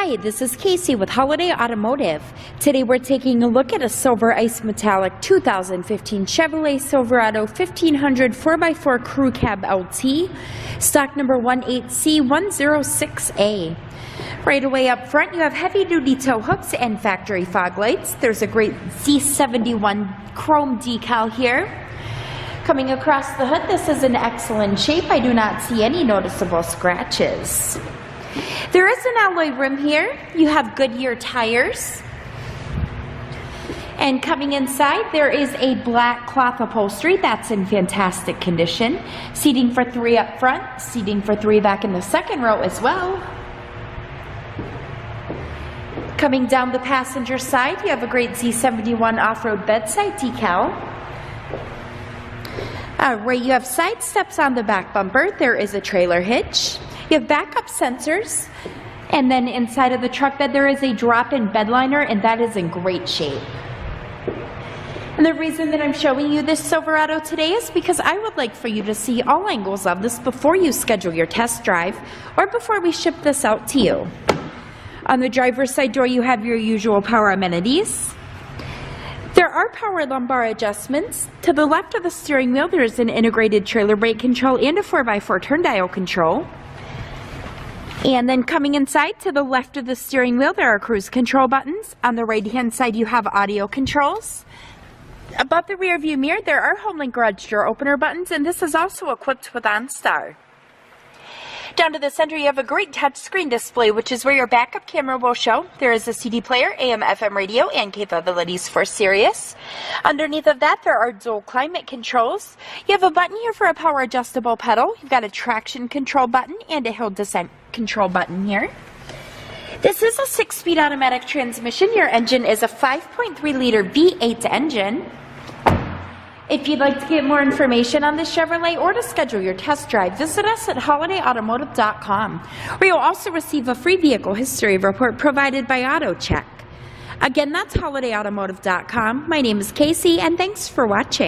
Hi, this is Casey with Holiday Automotive. Today we're taking a look at a silver ice metallic 2015 Chevrolet Silverado 1500 4x4 Crew Cab LT, stock number 18C106A. Right away up front, you have heavy-duty tow hooks and factory fog lights. There's a great Z71 chrome decal here. Coming across the hood, this is in excellent shape. I do not see any noticeable scratches. There is an alloy rim here. You have Goodyear tires. And coming inside, there is a black cloth upholstery that's in fantastic condition. Seating for 3 up front, seating for 3 back in the second row as well. Coming down the passenger side, you have a great Z71 off-road bedside decal. Right, you have side steps on the back bumper. There is a trailer hitch. You have backup sensors, and then inside of the truck bed there is a drop-in bed liner, and that is in great shape. And the reason that I'm showing you this Silverado today is because I would like for you to see all angles of this before you schedule your test drive or before we ship this out to you. On the driver's side door you have your usual power amenities. There are power lumbar adjustments. To the left of the steering wheel there is an integrated trailer brake control and a 4x4 turn dial control. And then coming inside to the left of the steering wheel, there are cruise control buttons. On the right-hand side, you have audio controls. Above the rear view mirror, there are HomeLink garage door opener buttons, and this is also equipped with OnStar. Down to the center, you have a great touchscreen display, which is where your backup camera will show. There is a CD player, AM/FM radio, and capabilities for Sirius. Underneath of that, there are dual climate controls. You have a button here for a power adjustable pedal. You've got a traction control button and a hill descent control button here. This is a 6-speed automatic transmission. Your engine is a 5.3-liter V8 engine. If you'd like to get more information on this Chevrolet or to schedule your test drive, visit us at holidayautomotive.com, where you'll also receive a free vehicle history report provided by AutoCheck. Again, that's holidayautomotive.com. My name is Casey, and thanks for watching.